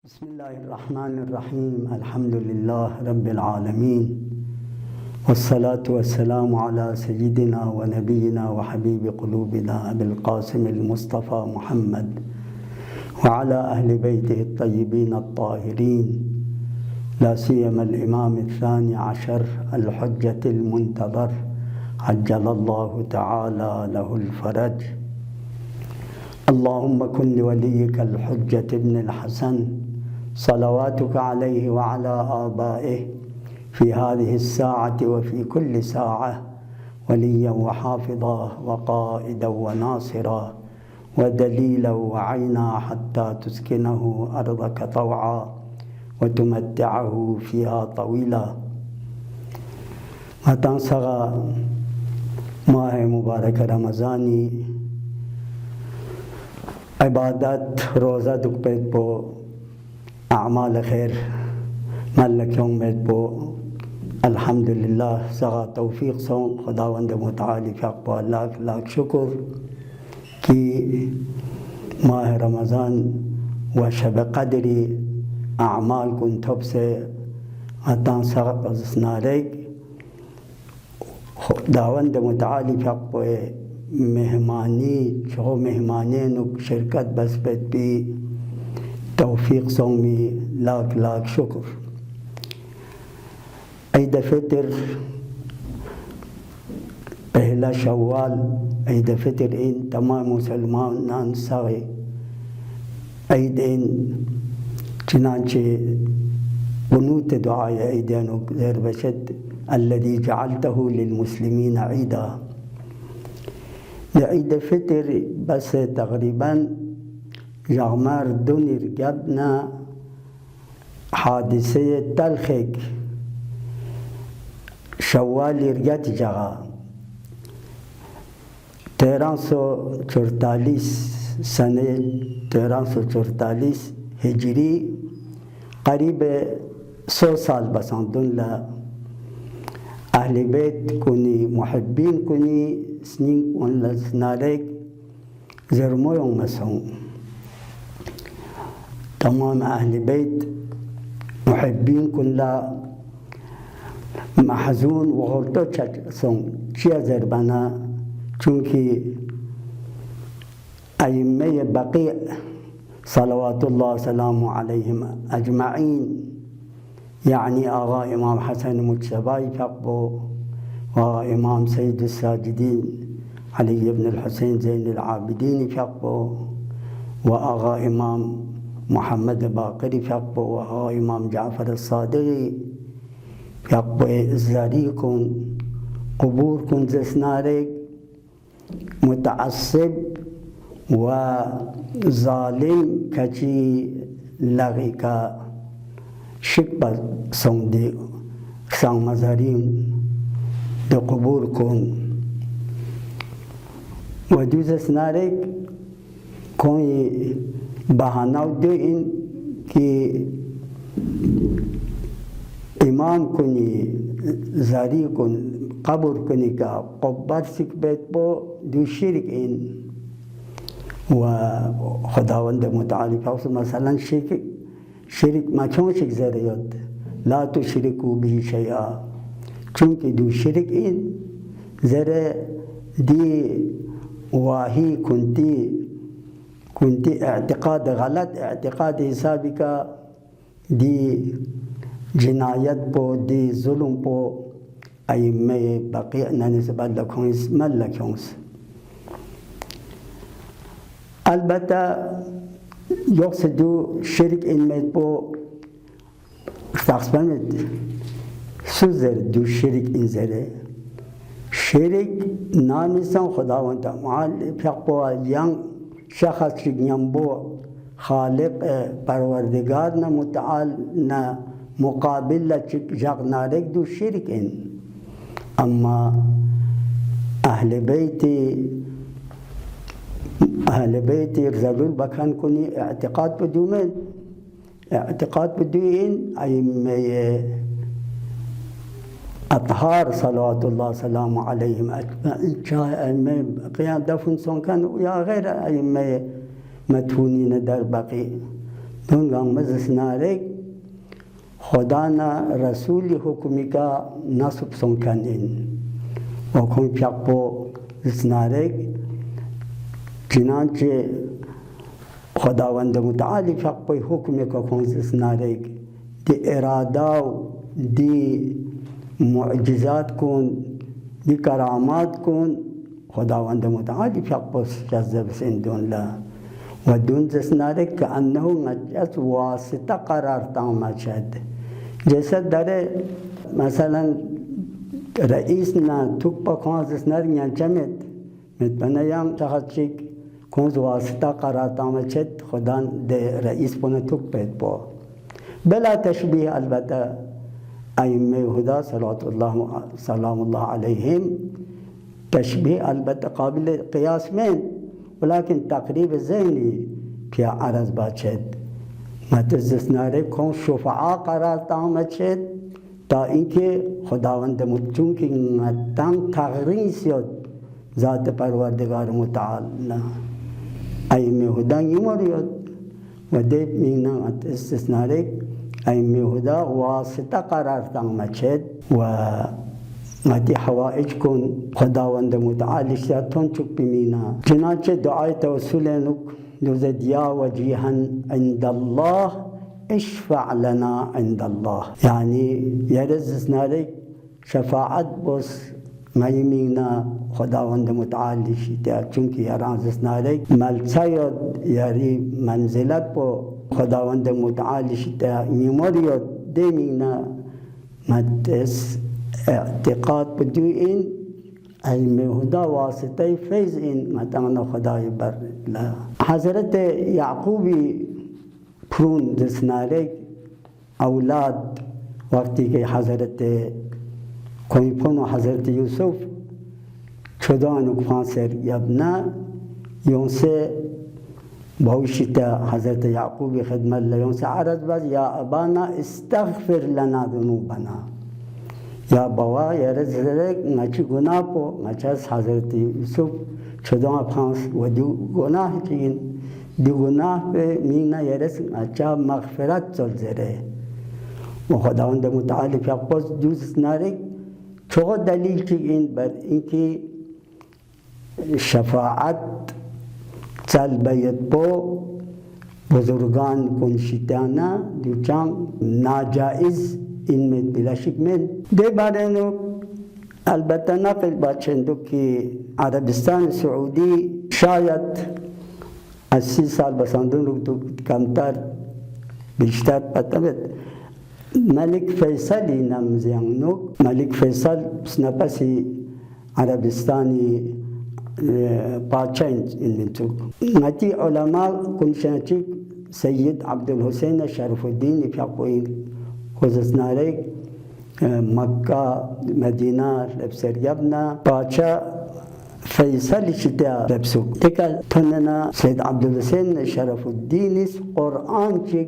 بسم الله الرحمن الرحيم. الحمد لله رب العالمين، والصلاة والسلام على سيدنا ونبينا وحبيب قلوبنا أبي القاسم المصطفى محمد وعلى أهل بيته الطيبين الطاهرين، لا سيما الإمام الثاني عشر الحجة المنتظر عجل الله تعالى له الفرج. اللهم كن لوليك الحجة ابن الحسن صلواتك عليه وعلى آبائه في هذه الساعة وفي كل ساعة وليا وحافظا وقائدا وناصرا ودليلا وعينا، حتى تسكنه أرضك طوعا وتمتعه فيها طويلا. متان سغا ماه مبارک رمضانی عبادت روزه دکپید بو اعمال خیر ملک یوم بید بو الحمدلله سغا توفیق سون خداوند متعالی فق بو لاک لاک شکر کی ماه رمضان و شب قدری اعمال کن تب سے اتان سغا قزسنارک خداوند متعالی فق بو مهمانی چو مهمانینو شرکت بس بد بی توفیق سومی لاک لاک شکر. عید فطر پہلا شوال عید فطر این تمام مسلمانان ساغی عید این چنانچہ قنوت دعای عیدینو زیر بشد الذي جعلته للمسلمين عيدا. عید فطر بس تقریبا جغمار دونیر گبنا حادثه تلخک شوال ارگت جغا 1344 سنه 1344 هجری قریب 100 سال بساندون لا اهل بیت کنی محبین کنی سنين ولا سنارك زرمو يوم مسعون تمام أهل بيت محبين كلا محزون وغلطو سون چيا زربنا چونكي أئمة بقيع صلوات الله وسلامه عليهم أجمعين، يعني آغا إمام حسن مجتبى فقبو وإمام سيد الساجدين علي بن الحسين زين العابدين فقبو، وآغا إمام محمد باقر فقبو، وآغا إمام جعفر الصادق فقبو الزاريكم قبوركم زسنارك متعصب وظالم كشي لغيكا شكبا صندي سان مزارين دو قبور کن و دوز سنارک کوئی بہاناو دو این کی امام کنی زاری کن قبر کنی کا قبر سک بیت بو دو شرک این و خداوند متعالی فاوس مثلا شرک ما چون شک زریاد لا تشرکو به شیئا، چونکہ دو شرک این ذرا دی واہی کنتی اعتقاد غلط اعتقاد حسابی کا دی جنایت پو دی ظلم پو ائمہ بقیع نسبت لکھونس مل لکھونس. البتہ یقصدو شرک ان میں پو شخص بند سوزر دو شرک این زره شرک نانیسان خداوند تعالی فقوا ین شخص شگیم بو خالق پروردگار نه متعال نه مقابل جغ نارک دو شرک این. اما اهل بیتی ضرور بکن کنی اعتقاد بدو من اعتقاد بدو این ائمه أطهار صلوات الله وسلامه عليهم أجمعين قيام دفن سون كان يا غير أئمة مدفونين در بقيع دون گام زسنارک خدا نا رسول حکمی کا نصب سنکنین و کن پیاپو زسنارک چنانچه خداوند متعالی پیاپوی حکمی کا کن زسنارک دی اراده و دی معجزات کن دی کرامات کن خداوند متعالی پیاپوس جذب سندون لا و دون زسنارک که انه نجس واسطه قرار تامد شد جیسا داره مثلا رئیس نا توک پا کنز زسنارک ینچمید متبنیم شخص چیک کنز واسطه قرار تامد شد خدا ده رئیس پونه توک پید با بلا تشبیه البته ائمه هدا سلام الله علیهم تشبیه البته قابل قیاس من ولكن تقریب ذهنی پیا عرض باشد متزسناره کن شفعا قرار تامد شد تا اینکه خداوند چون که نتن تغریس یاد ذات پروردگار متعال ائمه هدا یمریاد و دیب مینا متزسناره ائمه هدا واسطه قرار تامد شد و مدی حوائج کن خداوند متعال اشتاتون چک بمینا چنانچه دعای توسل نک دوزد یا وجیها عند الله اشفع لنا عند الله یعنی یرز نارک شفاعت بس میمینا خداوند متعال اشتات چونکه یرانز نارک ملچایت یاری منزلت با خداوند متعال اشتات میموریت دیمینا مدس اعتقاد بدو این علم هدا واسطه فیض این متانا خدای بر لا حضرت یعقوبی پرون دسنارک اولاد وقتی که حضرت کویپون و حضرت یوسف چدان و کفانسر یبنا یونسه باوشیتا حضرت یعقوبی خدمت لیونسه عرض باز یا ابانا استغفر لنا ذنوبنا یا بوا یا رزرک نچی گناه پو نچاس حضرت یوسف چدان پانس و دو گناه چین دو گناه پہ مینا یا رز نچا مغفرت چل زره و خداوند متعالی پیاپوس دوست نارک چو دلیل چین بر اینکه شفاعت چل باید پو بزرگان کنشیتانا دوچان ناجائز این میں بلا شک میں دے بارے نو البتہ نقل بچندو کہ عربستان سعودی شاید 80 سال بساندون رو تو کمتر بیشتر پتبت ملک فیصلی نمزیانو ملک فیصل سنپسی عربستانی پاچنج ان تو نتی علماء کنشانچی سید عبدالحسین شرف الدین فقوی خزسنارک مکه مدینه لبسر یبنا پاچا فیصل شتیا لبسو تکا تننا سید عبدالحسین شرف الدین قرآن چی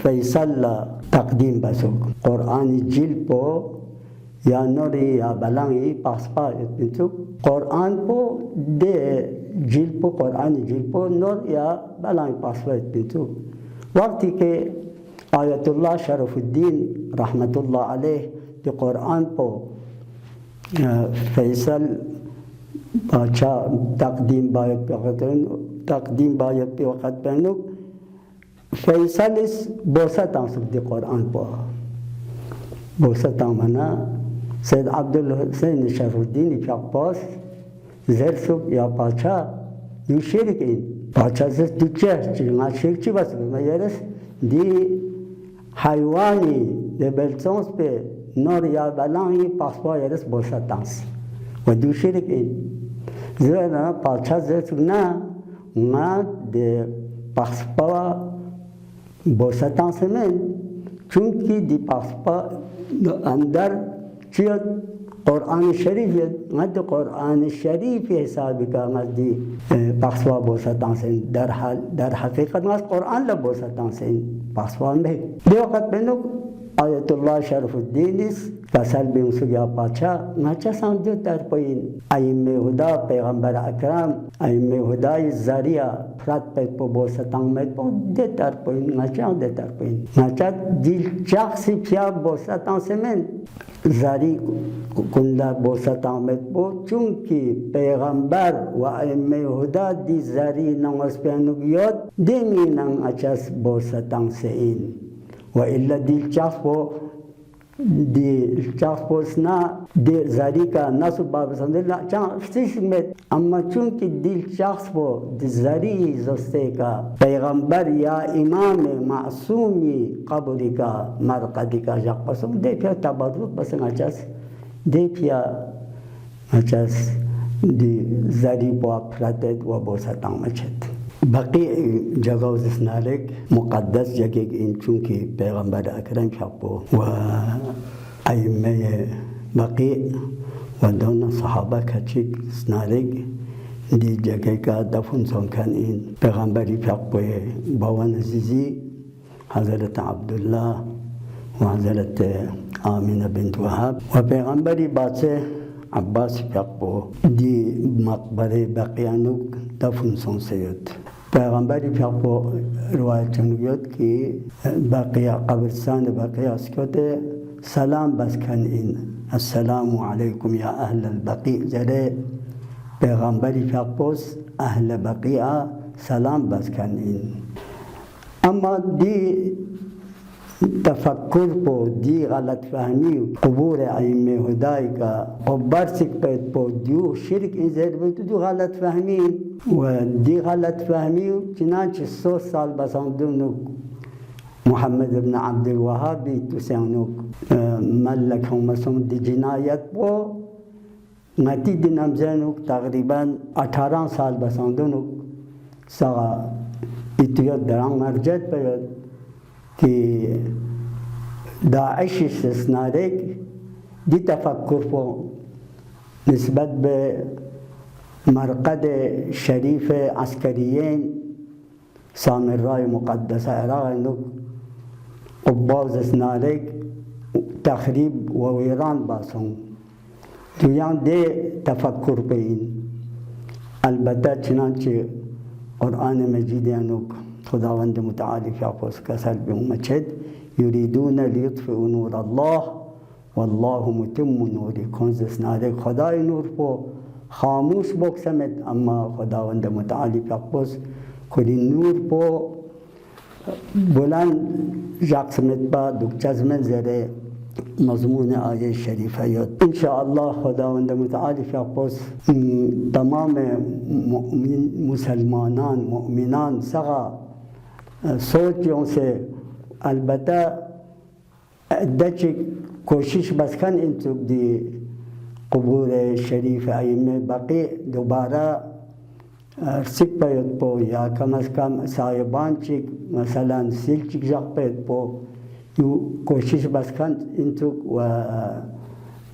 فیصل تقدیم بسو قرآن جیل پو یا نوری یا بلانگی پاسپا اتنسو قرآن پو دے جیل پو قرآن جیل پو نور یا بلانگی پاسپا اتنسو وقتی کہ آیت اللہ شرف الدین رحمت اللہ علیہ دی قرآن پو فیصل باچا تقدیم باید پی وقت پہنو فیصل اس بوسطان سک دی قرآن پو بوسطان منا سید عبدالحسین شرف الدین فیق پاس زر سک یا باچا یو شرک این باچا زر دو چیز شرک چی بس میرس دی حیوانی ده بلسانس به نور یا بلانی پاسپا یرس بوسطانس و دو شرک این زیرا پاچا زیرس نه ما ده پاسپا بوسطانس من چونکه دی پاسپا اندر چیت قرآن شریف مد قرآن شریف حسابی کا مزدی پاسپا بوسطانس در حقیقت مز قرآن لا بوسطانس پاسپا میں دی وقت بینو آیت الله شرف الدین است کسل بیم سویا پاچا نچه سانجو در پایین ائمه هدا پیغمبر اکرم ائمه هدای زریع فرات پید پو بوستان مید پو ده در پایین نچه ده در پایین نچه دیل چاقسی پیا بوستان سمن زری کنده بوستان مید پو چونکی پیغمبر و ائمه هدا دی زری نماز پیانوگیات دمینن اچاس بوستان سین و الا دیل چاق پوسنا دی زاری کا نسو باب سندل چاق سیسمت اما چونکه دیل چاق پو دی زاری زسته کا پیغمبر یا امام معصومی قبری کا مرقدی کا جاق پسم دی پیا تبادل بسن اچاس دی پیا اچاس دی زاری پو اپراتت و بوستان مچت بقیع جگہ زسنالک مقدس جگہ ان چونکہ پیغمبر اکرم شاپو و ائمہ بقیع و دون صحابہ کچک سنالک دی جگہ کا دفن سنکن ان پیغمبری شاپو باوان عزیزی حضرت عبداللہ و حضرت آمینہ بنت وہاب و پیغمبری بادشاہ عباس شاپو دی مقبر بقیانوک دفن سن سید پیغمبری پیغمبر روایت چنگیت که بقیه قبرستان بقیه اسکت سلام بس کن این السلام علیکم یا اهل البقیع جره پیغمبری پیغمبر اهل بقیه سلام بس کن این اما دی تفکر پو دی غلط فهمی قبور ائمه هدای کا قبر سک پید پو دیو شرک این زیر بیتو دی غلط فهمی و دی غلط فهمی چنانچه 100 سال بساندونو محمد ابن عبد الوهاب بیتو سیانوک ملک هم مسون دی جنایت پو نتی دی نمزنوک تقریبا 18 سال بساندونو ساقا ایتویت دران مرجت پید که داعش استثنارک دی تفکر پو نسبت به مرقد شریف عسکریین سامرای مقدس عراق نوک قباز استثنارک تخریب و ویران باسون دویان دی تفکر پین البته چنانچه قرآن مجید نوک خداوند متعالی فیافوس کسل به امچد یریدون لیطفئوا نور الله والله متم نوری کنز اسناد خدای نور پو خاموش بکسمت اما خداوند متعالی فیافوس کلی نور پو بلند جاکسمت با دکچزمن زره مضمون آیه شریفه یاد انشاءالله خداوند متعالی فیافوس تمام مسلمانان مؤمنان سغا سوچوں سے البتہ دچ کوشش بس کن انتو دی قبور شریف ائمه بقیع دوبارہ سک پید پو یا کم از کم صاحبان چک مثلا سیل چک جاق پید پو یو کوشش بس کن انتو و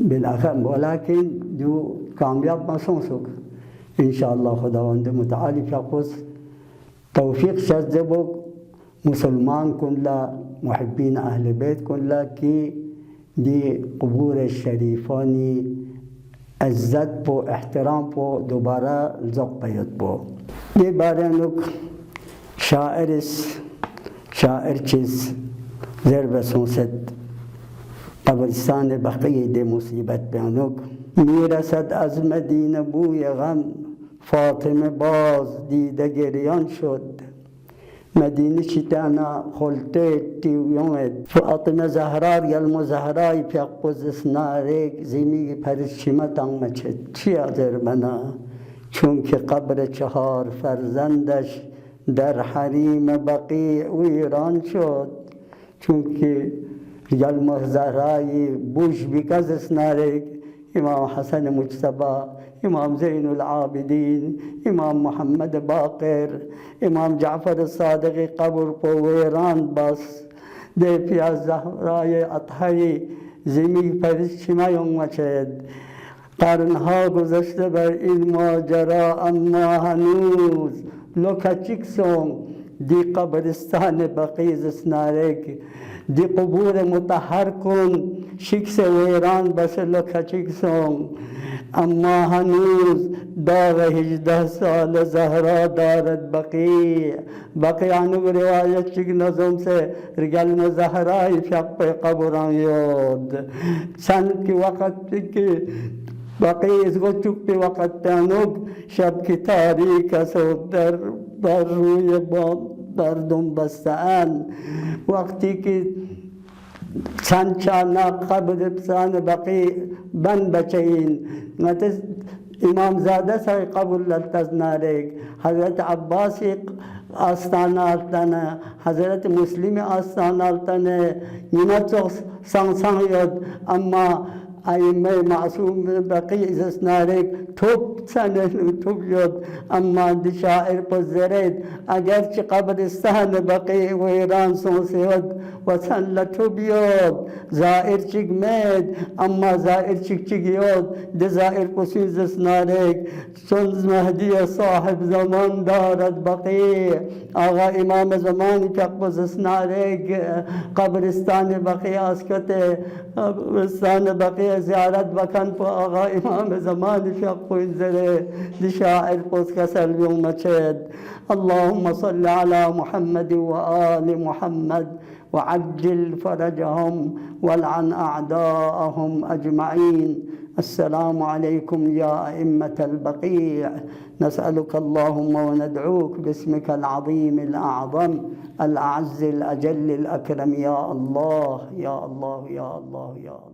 بالاخر ولیکن دو کامیاب مسون سک انشاءاللہ خداوند متعالی فیافوس توفیق شد بک مسلمان کلا محبین اهل بیت کلا کی دی قبور شریفانی عزت پو احترام پو دوبارہ ذوق پید پو دی بارے نک شاعر چیز زیر بسونست قبرستان بقیه دی مصیبت بیانوک میرسد از مدینه بوی غم فاطمه باز دیده گریان شد مدینه چیتانا خلطه تیویومد فاطمه زهرار یلمو زهرای پیقبوز اسنارک زیمی پرشیمت آمچد چی آذر بنا چونکه قبر 4 فرزندش در حریم بقیع ویران شد چونکه یلمو زهرای بوش بیکز اسنارک امام حسن مجتبی امام زین العابدین امام محمد باقر امام جعفر الصادق قبر پو ویران بس ده پیاز زهرای اطهری زمین پرشیمه مچد قرنها گذشته بر این ماجرا اما هنوز لوکچیک سون دي قبرستان بقي زسنارك دي قبور مطهر کن شکس ویران بسلو کچکسون اما هنوز داغ 18 سال زهرا دارد بقی عنو روایت چک نظم سے رجال میں زہرائی شق قبران یود چند کی وقت کی بقی از گو چک پی وقت تانوگ شب کی تاریک سود در روی مردم بستن وقتی که چند چانا قبر بسان بقی بن بچین نتس امام زاده سای قبول لتزنارک حضرت عباسی آستان آلتانه حضرت مسلم آستان آلتانه اینا چو سان یاد اما ائمه معصوم بقی زسنارک توب سنه توب یاد اما دی شاعر پذرید اگرچه قبرستان بقی و ایران سوسیاد و سن لتوب یاد زائر چیگ مید اما زائر چیگ یاد دی زائر پسین زسنارک چون مهدی صاحب زمان دارد بقی آقا امام زمانی چک زسنارک قبرستان بقی اسکت قبرستان بقی زیارت بکن پا آقا امام زمانی شق انزله لشاعر قدس كسل يوم مشهد اللهم صل على محمد وآل محمد وعجل فرجهم والعن أعداءهم أجمعين السلام عليكم يا أئمة البقيع نسألك اللهم وندعوك باسمك العظيم الأعظم الأعز الأجل الأكرم يا الله يا الله يا الله يا الله